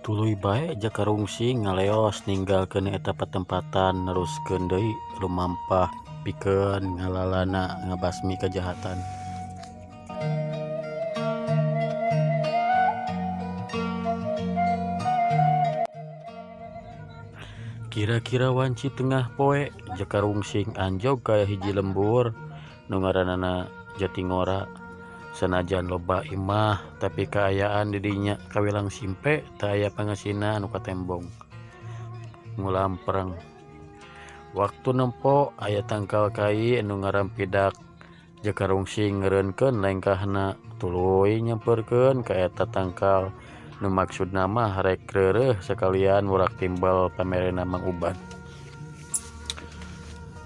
Tuluy bae Jakarungsing ngaleos ninggalkeun eta patempatan neruskeun deui lumampah pikeun ngalalana ngabasmi kajahatan. Kira-kira wanci tengah poe Jakarungsing anjog ka hiji lembur nu ngaranana Jatingora. Sanajan loba imah tapi kaayaan di dinya kawilang simpe teu aya pangasina anu katembong. Ngulam perang. Waktu nempo aya tangkal kai anu ngarampidak Jakarungsing ngeureunkeun lengkahna tuluy nyamperkeun ka eta tangkal nu maksudna mah rek reureuh sakalian murak timbal pamerena Mang Uban.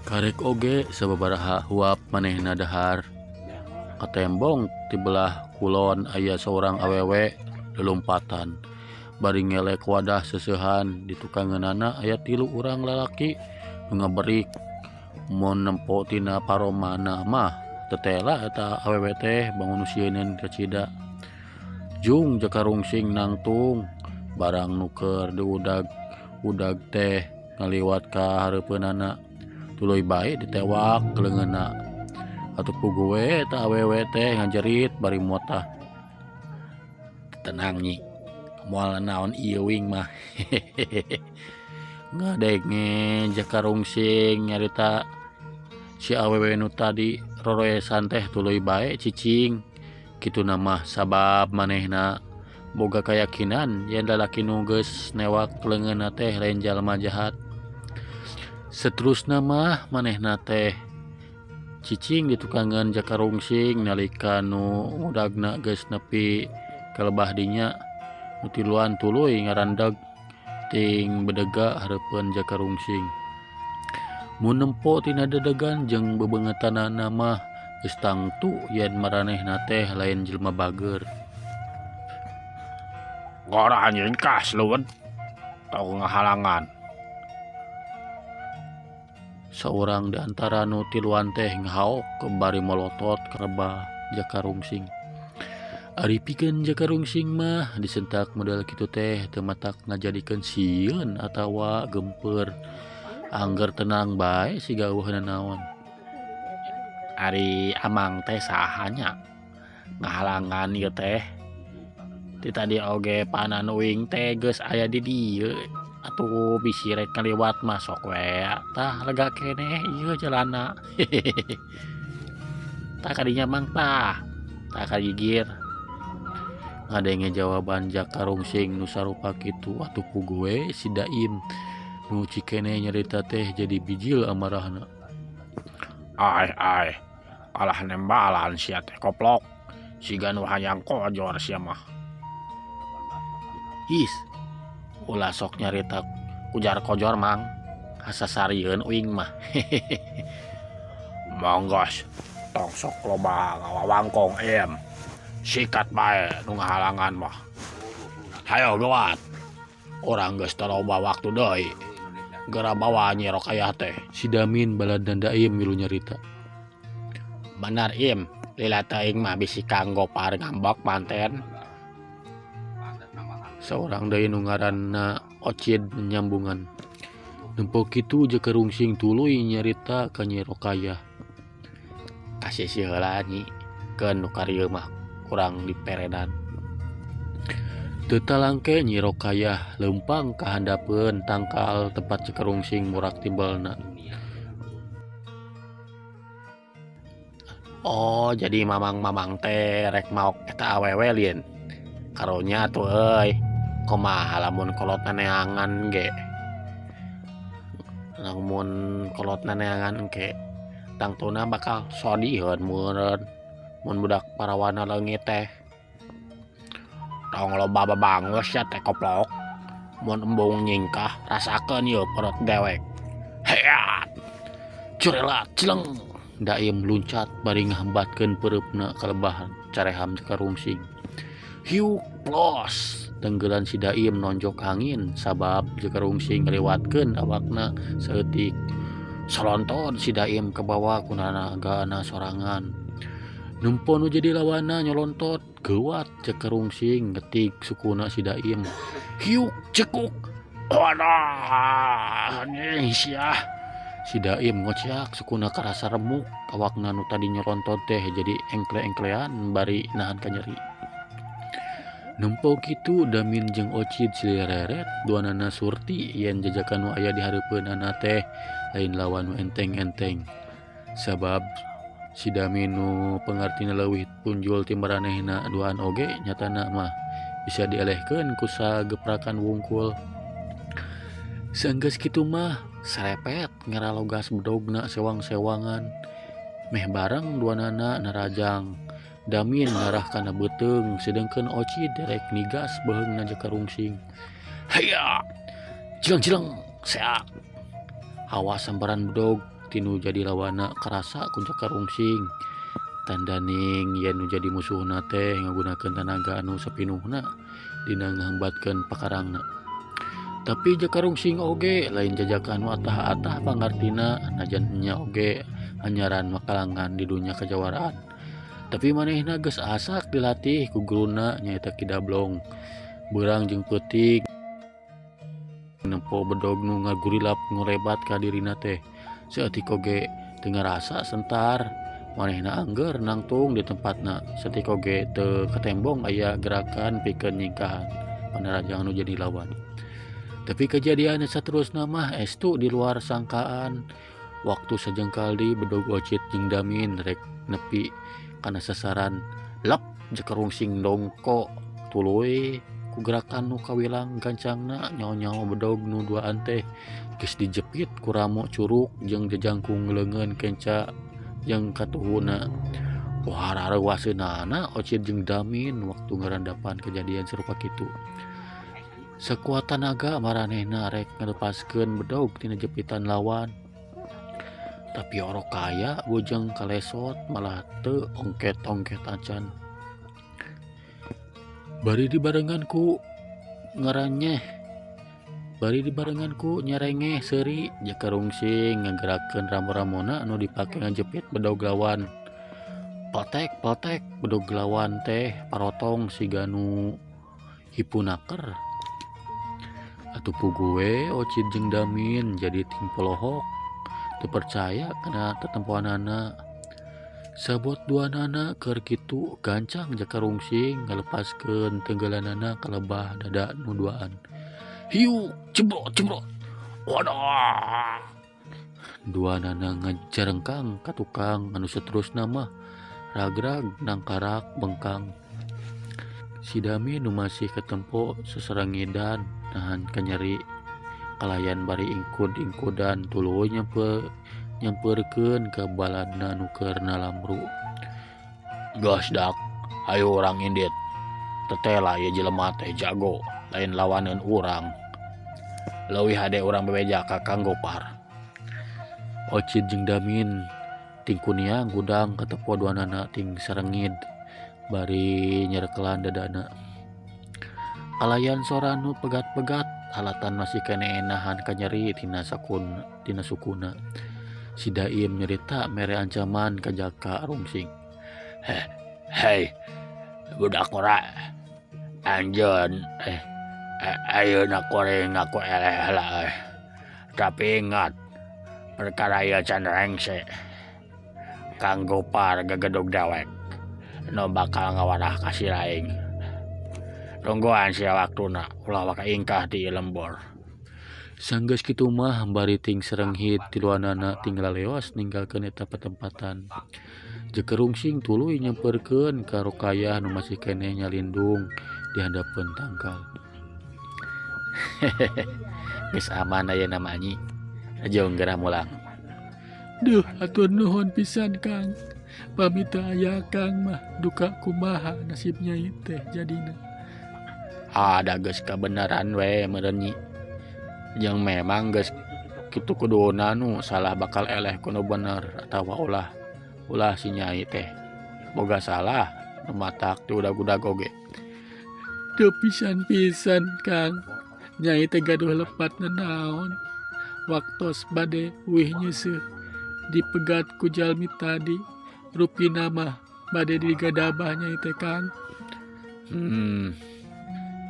Karek oge sababaraha huap manehna dahar. Katembong ti belah kulon aya seorang awewe lelumpatan. Bari ngelek wadah seusehan di tukangeunana aya 3 urang lalaki nu ngaberik. Mun nempo tina paromana mah tetela eta awewe teh bangun sieun ka cida. Jung Jakarungsing nangtung barang nuker diudag teh ngaliwat ka hareupeunana. Tuluy bae ditewak ke leungeunna. Atuh puguh we eta awewe teh ngajerit bari motah. Tenang nyi, moal naon ieu wing mah. Ngadenge Jakarungsing nyarita si awewe nu tadi roroesan teh tuluy bae cicing. Kituna mah sabab manehna boga kayakinan yen lalaki nu geus newak leungeunna teh lain jalma jahat. Seterusna mah manehna teh cicing ditukangan Jakarungsing nalika nu udagna geus nepi ka lebah dinya. Nu tiluan tuluy ngarandeg ting bedega hareupeun Jakarungsing. Mun nempo tina dedegan jeung bebeungetanana mah geus tangtu yen maranehna teh lain jelema bager. Ngora anjeun kas leuweud tau ngahalangan. Seorang di antara nu tiluan teh ngahaok kembari melotot ka rebah Jakarungsing. Ari pikeun Jakarungsing mah disentak model kitu teh teu matak ngajadikeun sieun atawa gempeur. Angger tenang bae siga eueuhna naon. Ari amang teh saha nya ngahalangan ieu teh. Ti tadi oge panan uing teh geus aya di dieu. Atuh bisi rek ngaliwat mah sok we tah lega keneh ieu jalanna. Tah kadinya mang tah kagigir. Ngadenge jawaban Jakarungsing nu sarupa kitu atuh puguh we si Daim nu cikeneh nyarita teh jadi bijil amarahna. Ai alah nembalan sia teh koplok. Siga nu hayang kojor sia mah. Is ulah sok nyarita ujar kojor mang hasasarieun uing mah. Monggos tong sok loba ngawawangkong em. Sikat bae nu ngahalangan mah. Hayo gawat. Orang geus teu loba waktu deui. Geura bawa Nyi Rokayah teh. Si Damin baladan Daim milu nyarita. Bener Im, lila teuing mah bisi kanggo par ngambek manten. Seorang deui nu ngaranna Ocid nyambungan. Nempo kitu Jakarungsing tuluy nyarita ka Nyi Rokayah. Kasih si heula Nyi, keun nu karieu mah kurang diperedan. Teu talangke Nyi Rokayah leumpang ka handapeun tangkal tempat Jakarungsing murak timbalna. Oh, jadi mamang-mamang teh rek maok eta awewe lieun. Karunya tuh euy. Kumaha lamun kolotna neangan ge. Lamun kolotna neangan ge tangtuna bakal sodieun mun budak parawana leungit teh. Tong loba babangeus ya teh koplok. Mun embung nyingkah rasakeun yeuh perut dewek. Heat. Curelat cileng. Daim luncat bari ngahambatkeun peureupna ka lebah careham Jakarungsing. Hiuk plos. Tenggelan si Daim nonjok angin sabab Jakarungsing ngaliwatkeun awakna saeutik. Salonton si Daim ke bawah kunana sorangan. Nempo nu jadi lawana nyolontot geuat cek karungsing ngetik sukuna si Daim. Hiuk cekuk. Wadah nih sia. Si Daim ngociak sukuna karasa remuk awakna nu tadi nyolontot teh jadi engkle-engklean bari nahan kanyeri. Nempo kitu Damin jeung Ocid silireret duanana surti yen jajakan nu aya di hareupeunana teh lain lawan nu enteng-enteng. Sabab si Damin nu pengartina leuwih punjul ti maranehna duaan oge nyatana mah bisa dielehkeun ku sageprakan wungkul. Saenggeus kitu mah sarepet ngaralogas bedogna sewang-sewangan. Meh bareng duanana narajang. Damin ngarah kana beuteung sedengkeun Ocid derek nigas beheungna jeung karungsing. Haya! Cileng-cileng seak. Awas sambaran bedog tinu jadi lawana karasa ku karungsing. Tandaning yen nu jadi musuhna teh ngagunakeun tanaga anu sapinuhna dina ngahambatkeun pakarangna. Tapi Jakarungsing oge lain jajakan nu atah-atah pangartina najan nya oge anyaran makalangan di dunia kejawaraan. Tapi manehna geus asak dilatih ku guruna nyaeta Ki Dablong. Beurang jeung peuting nempo bedog nu ngagurilap ngurebat ka dirina teh. Saeutik oge teu ngarasa sentar. Manehna angger nangtung di tempatna. Saeutik oge teu katembong aya gerakan pikeun nyingkahan panarajang nu jadi lawan. Tapi kejadian saterusna mah estu di luar sangkaan. Waktu sajengkal di bedog Ocit jeung Damin rek nepi kana sasaran lep Jakarungsing dongko tuluy ku gerakan nu kawilang gancangna nyawa-nyawa bedog nu duaan teh geus dijepit ku ramo curug jeung jajangkung leungeun kenca jeung katuhuna. Wah rareuwaseunana Ocit jeung Damin waktu ngarandapan kejadian serupa kitu. Sakuat tanaga maranehna rek ngalepaskeun bedog tina jepitan lawan. Tapi orok kaya bujeng kalesot malah teu ongket-ongket acan. Bari dibarenganku nyerengeh seuri Jakarungsing ngagerakeun ramo-ramona anu dipake ngajepit bedog lawan. Patek bedog lawan teh parotong siga nu hipunaker. Atupu gue Ocid jeung Damin jadi ting pelohok teu percaya kana tetempoanana. Sabot duanana keur kitu gancang Jakarungsing ngalepaskeun tenggelanana ka lebah dada nu duaan. Hiu cebrot. Wadah. Duanana ngajarengkang ka tukang anu saterusna mah ragrag nangkarak bengkang. Si Damin nu masih ketempo seserangidan nahan kanyeri. Kalayan bari ingkud-ingkudan tuluy nyampeurkeun ka baladna nu keur nalamru. Gas dak, hayu urang indit. Tetela ieu jelema teh jago, lain lawaneun urang. Leuwih hade urang bebeja ka Kang Gopar. Ocid jeung Damin ting kuniang gudang katepo duanana ting sarengid bari nyerekelan dadana. Kalayan sora nu pegat-pegat alatan masih kene nahan kanyeri tina sukuna. Si Daim nyerita mere ancaman ka Jakarungsing. Hei budak ora anjeun ayeuna koreng ngaku eleh lah. Tapi ingat perkara ieu can rengse. Kang Gopar gagedog dewek nu bakal ngawadah ka si Raing. Tungguan sia waktuna ulah waka ingkah di lembor. Sanggeus kitu mah bari ting sarenghid tiluanana ting laleos ninggalkeun eta patempatan. Jakarungsing tuluy nyampeurkeun ka Rokayah nu masih keneh nyalindung di handapeun tangkal. Geus aman ayeuna mah nyi. Ajeung gerah mulang. Duh atur nuhun pisan Kang. Pami teu aya Kang mah duka kumaha nasibnya teh jadina. Ada geus kabenaran we meureun nyi. Yang memang geus kitu kuduna nu salah bakal eleh kuno bener atawa ulah si nyai teh boga salah nu matak teu udag-udag oge. Teu pisan-pisan Kang. Nyai teh gaduh lepat nanaon. Waktos bade wih nyeuseuk dipegat ku jalmi tadi rupina mah bade digadabahnya itu Kang.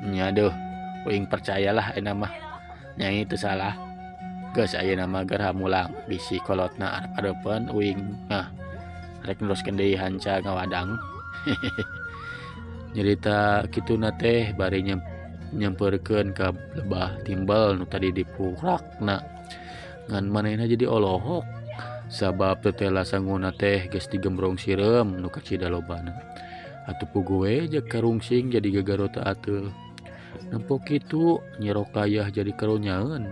Nya deuh uing percayalah aya mah nyai teu salah. Geus aya nama gerha mulang bisi kolotna arep-arepen uing mah rek neruskeun deui hanca ngawadang. Nyarita kituna teh bari nyamperkeun ka lebah timbal nu tadi dipurakna ngan manehna jadi olohok sabab tetela sanguna teh geus digembrong sireum nu kacida lobana. Atuh puguh we jeung karungsing jadi gagarota ateuh. Nempo kitu Nyi Rokayah jadi karunyaeun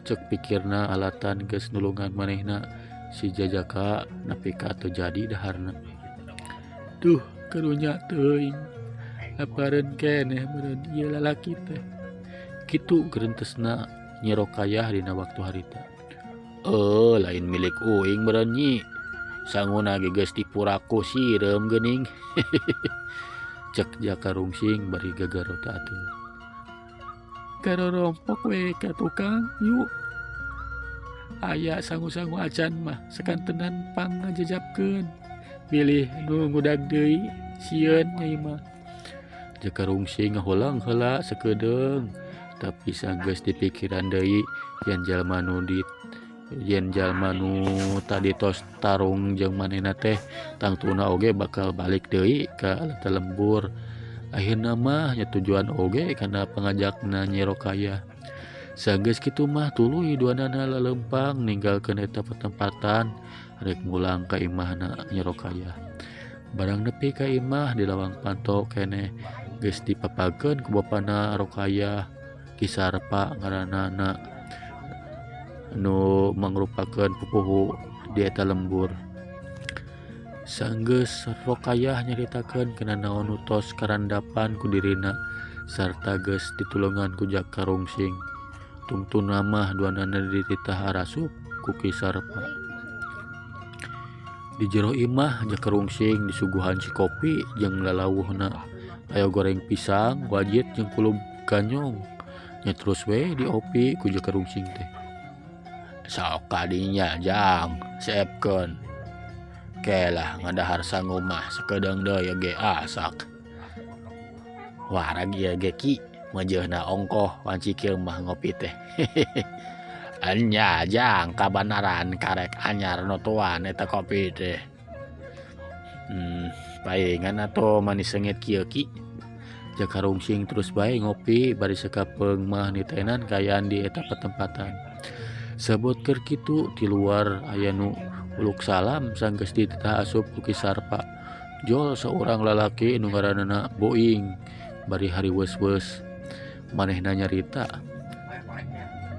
cek pikirna alatan geus nulungan manehna si Jajaka nepi ka teu jadi daharna. Duh karunya teuing lapareun keneh meureun ieu lalaki teh. Kitu gerentesna Nyi Rokayah dina waktu harita. Lain milik uing meureun Nyi. Sanguna ge geus dipuraku sireum geuning. Cek Jaka Rungsing bari gagarota atuh. Karorompok we ka tukang yuk. Aya sangu-sangu acan mah sakantenan pang ngajajabkeun. Bilih nu ngudag deui sieun nyai mah. Jaka Rungsing ngaholang heula sakedeung tapi sanggeus dipikiran deui yen jalma nu tadi tos tarung jeung manehna teh tangtuna oge bakal balik deui ka Lata Lembur. Akhirna mah nya tujuan oge kana pangajakna Nyi Rokayah. Sanggeus kitu mah tuluy duanana lalempang ninggalkeun eta pertempatan rek mulang ka imahna Nyi Rokayah. Barang nepi ka imah di lawang panto keneh geus dipapageun ku bapana Rokayah Ki Sarpa ngaranana nu mangrupakeun pupuhu di eta lembur. Sanggeus Rokayah nyaritakeun kana naon nu tos karandapan ku dirina sarta geus ditulungan ku Jaka Rungsing. Tungtuna mah duanana dititah arasup ku Ki Sarpa. Di jero imah Jaka Rungsing disuguhan si kopi jeung lalawuhna aya goreng pisang, wajit jeung kulub ganyong. Nya terus we diopi ku Jaka Rungsing teh. Sok kadinya jang siepkeun. Kelah ngadahar sangu mah sakedeung deui ge asak. Warag ieu ge Ki majeuna ongkoh wanci kieu mah ngopi teh. Anya jang kabanaran karek anyar nu tuan eta kopi teh. Paengan atuh manis seungit kieu Ki. Jaka Rungsing terus bae ngopi bari sakapeung mah nitenan kayaan di eta pertempatan. Sabot keur kitu di luar aya nu uluk salam sanggeus dititah asup ku Ki Sarpa. Jol saurang lalaki nu ngaranna Boing bari hari weus-weus manehna nyarita.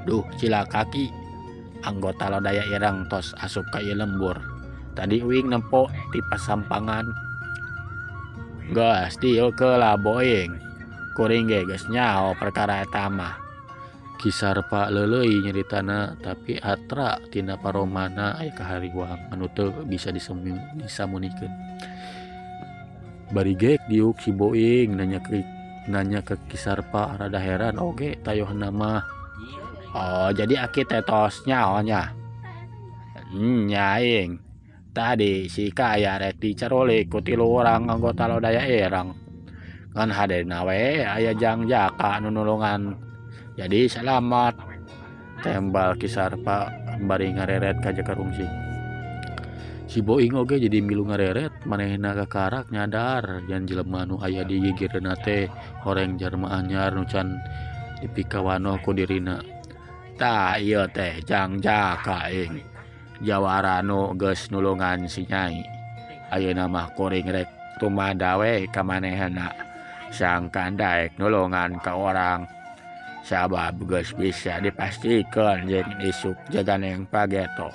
Duh cilaka Ki, anggota lodaya irang tos asup ka ieu lembur. Tadi uing nempo di pasampangan. Geus dieu keula Boing. Kuring ge geus nyaho perkara eta mah. Ki Sarpa leuleuy nyaritana tapi atra tina paromana aya kahariwang anu teu bisa disamunikeun. Bari gek diuk si Boing nanya ke Ki Sarpa rada heran oge tayohna mah. Jadi aki teh tos nyaho nya. Nya aing. Tadi si Kaya rek dicarolik ku 3 urang anggota lodaya irang. Ngan hadena we aya Jang Jaka nu nulungan. Jadi selamat. Tembal Ki Sarpa bari ngareret ka Jaka Rungsing. Si Boing oge jadi milu ngareret manehna kakarak nyadar yen jelema nu aya di gigireunna teh horeng jarma anyar nu can dipikawanoh ku dirina. Tah ieu teh Jang Jaka aing. Jawara nu geus nulungan si Nyai. Ayeuna mah kuring rek tumada we ka manehna. Sangkan daek nulungan ka orang. Sabab geus bisa dipastikeun jeung isuk jaganeng pageto.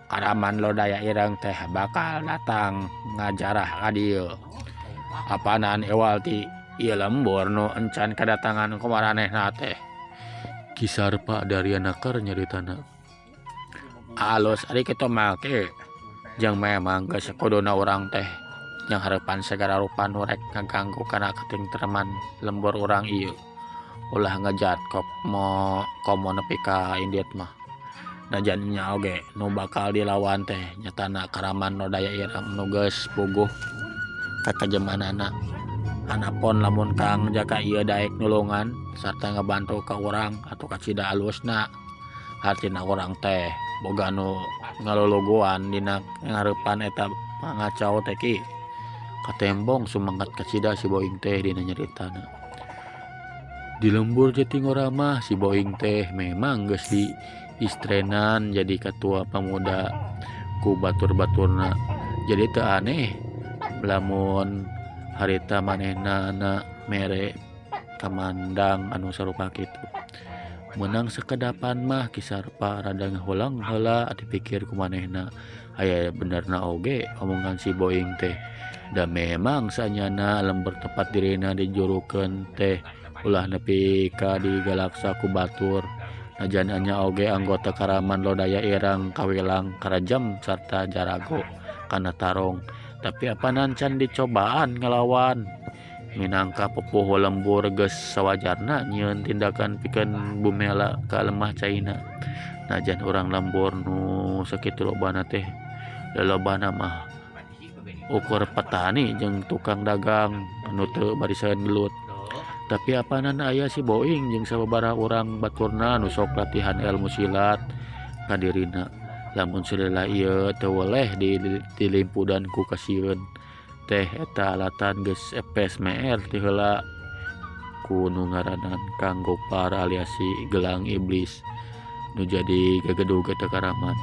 Karaman lodaya ireng teh bakal datang ngajarah ka dieu. Apanan ewal ti ieu lembur nu encan kadatangan ku maranehna teh. Ki Sarpa dari anakar nyaritana. Alus ari kitu make. Jeung memang geus kuduna urang teh yang hareupan segala rupa nu rek ngaganggu kana katentreman lembur urang ieu. Ulah ngejat komo nepi ka indiet mah. Najannya oge nu bakal dilawan teh nyatana karaman lodaya ireng nu geus puguh kakajemanana. Anapun lamun Kang Jaka ieu daek nulungan sarta ngabantu ka urang atau ka cida alusna, hartina urang teh boga nu ngaluluguan dina ngarepan eta pangacau teh ki. Katembong sumangkat ka cida si Boing teh dina nyaritana. Di lembur Jatinggorama si Boing teh memang geus di istrenan jadi ketua pemuda ku batur-baturna. Jadi teu aneh lamun harita manehna mere kamandang anu sarupa kitu. Menang sakedapan mah Kisarpa rada ngahulang heula dipikir ku manehna. Aya benerna oge omongan si Boing teh. Da memang sanyana lembur tepat dirina dijurukeun teh ulah nepi ka digalaksa ku batur. Najan anya oge anggota Karaman lodaya irang kawilang Karajam sarta Jarago kana tarong. Tapi apanan can dicobaan ngelawan. Minangka pupuh lembur geus sawajarna nyieun tindakan pikeun bumela ka lemah caina. Najan urang lembur nu sakitu lobana teh lolobana mah ukur petani jeung tukang dagang anu teu barisan gelut. Tapi apanan aya si Boing jeung sababaraha urang baturna nu sok latihan ilmu silat ka dirina. Lamun sadela ieu teu weleh dilimpudan ku kasieun teh eta alatan geus epes meer ti heula ku nu ngaranan Kang Gopar alias si Gelang Iblis nu jadi gagedug eta Karaman.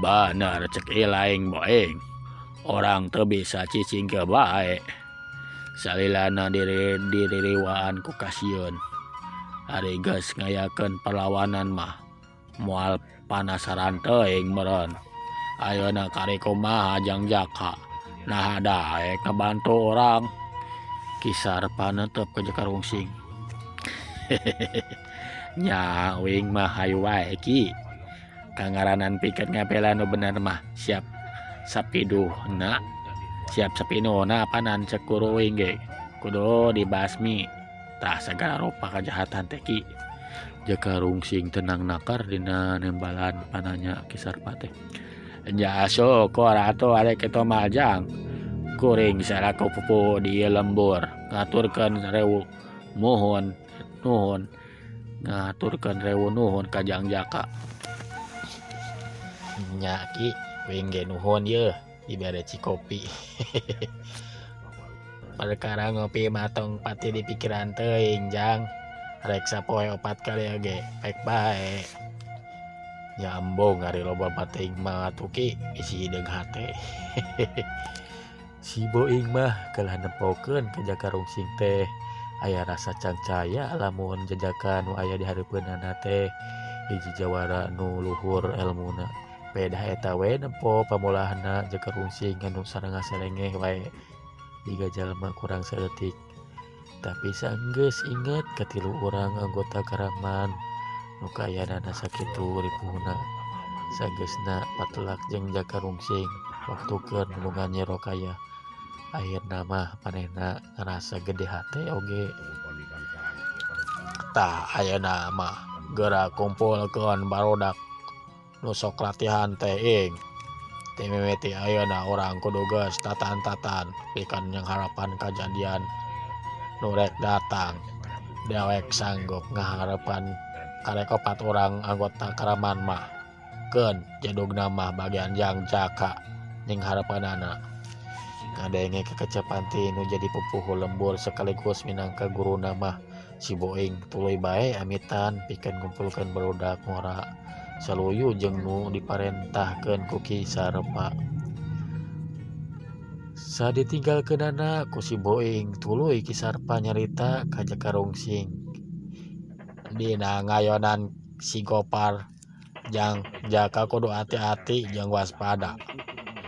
Banar cek ilaing Boing, orang teu bisa cicing ke bae. Salilana diririwaan ku kasieun. Ari geus ngayakeun perlawanan mah moal panasaran teuing meureun. Ayeuna kari kumaha Jang Jaka, nah daek ngabantu orang. Kisarpa neuteup ka Jaka Rungsing. Nya uing mah hayu wae ki. Kangaranan pikeun ngapela nu bener mah siap sapiduhna. Siap sapinuna apanan cek ku uing ge. Kudu dibasmi tah sagala rupa kajahatan teh ki. Jaka Rungsing tenang nakar dina nembalan pananya Kisarpa teh. Ja syukur atuh arek kitu mah Jang. Kuring salaku pupuh di lembur ngaturkeun rewu nuhun ngaturkeun rewu nuhun ka Jang Jaka. Nya ki uing ge nuhun yeuh dibere cikopi. Perkara ngopi matong pati di pikiran teuing Jang. Rek sapoe 4 kali oge pek bae. Nyambung ari loba bating mah atuh ki isi deung hate. Si Boing mah kalah nempokeun ka Jaka Rungsing teh aya rasa cangcaya lamun jajakan nu aya di hareupeunana teh hiji jawara nu luhur elmuna. Pedah eta we nempo pamulahna Jaka Rungsing anu sareng selengeh wae jiga jalma kurang saeutik. Tapi sanggeus inget katilu urang anggota Karaman nu kayanana sakitu ripuhna. Sageusna patulak jeung Jaka Rungsing waktukeun nulungan Nyi Rokaya. Akhirna mah manehna ngarasa gede hate oge. Tah ayeuna mah geura kumpulkeun barudak nu sok latihan teh ing. Ti mimiti ayeuna urang kudu geus tatan-tatan pikeun yang harapan kajadian nu rek datang. Dewek sanggup ngaharepan karek 4 urang anggota Karaman mah keun jadugna mah bagian Jang Jaka ning harepanana. Ngadenge kekecapan ti nu jadi pupuh lembur sekaligus minangka guruna mah si Boing tuluy bae amitan pikeun ngumpulkeun barudak ngora saluyu jeung nu diparentahkeun ku Kisarpa. Saditinggalkeunana ku si Boing tuluy Kisarpa nyarita ka Jaka Rungsing. Dina ngayonan si Gopar Jang Jaka kudu hati-hati jeung waspada.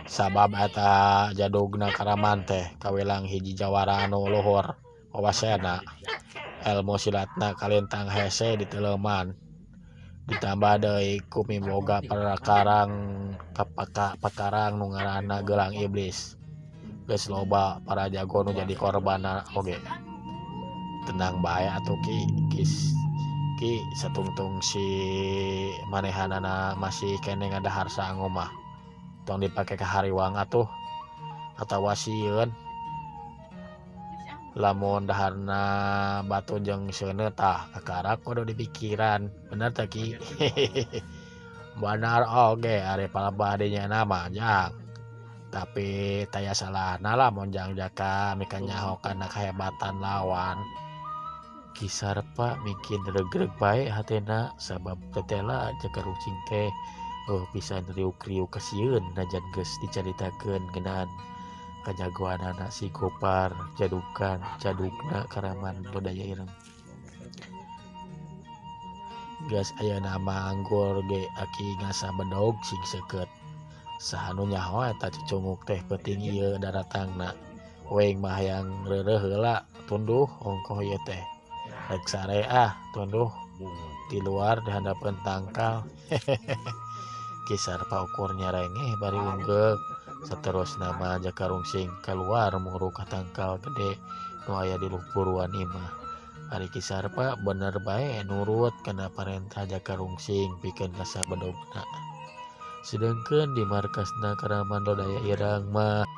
Sabab eta jadugna Karaman teh kawilang hiji jawara anu luhur wawasena. Elmu silatna kalintang hese di Teleuman. Ditambah deui ku miboga pakarang nu ngaranna Gelang Iblis. Geus loba para jago nu jadi korbanna oge. Tenang bae atuh ki satungtung si manehanana masih kene ngadahar sangu mah. Tong dipake ka hariwang atuh. atawa sieun lamun daharna batu jeung seuneu tah kakarak kudu dipikiran bener teh Ki. Benar oge ari palebah dinya nama jang tapi taya salahna lah mun jang jaka mika nyaho kana kahebatan lawan. Kisar pak mungkin regreg bae hatena sabab tetela jaka rucing teh pisan riuk-riuk kasieun najan geus dicaritakeun ngeunaan kajagoan anak si Gopar jadukan jadukna Karaman Lodaya Ireng. Gas aya nama anggor ge aki ngasa bedog sing seukeut sahanu nyaho eta cucunguk teh peuting ieu daratangna weng mah hayang reureuh heula tunduh ongkoh ieu teh rek sare tunduh di luar dihandapeun tangkal. Kisar paukur nyarengeh bari unggul saterusna mah jaka rungsing keluar muru ka tangkal gede nu aya di luhuruan imah. Ari Kisar pak bener bae nurut kana parentah jaka rungsing pikeun ka sabedogna. Sedengkeun di markasna Karaman Lodaya Ireng mah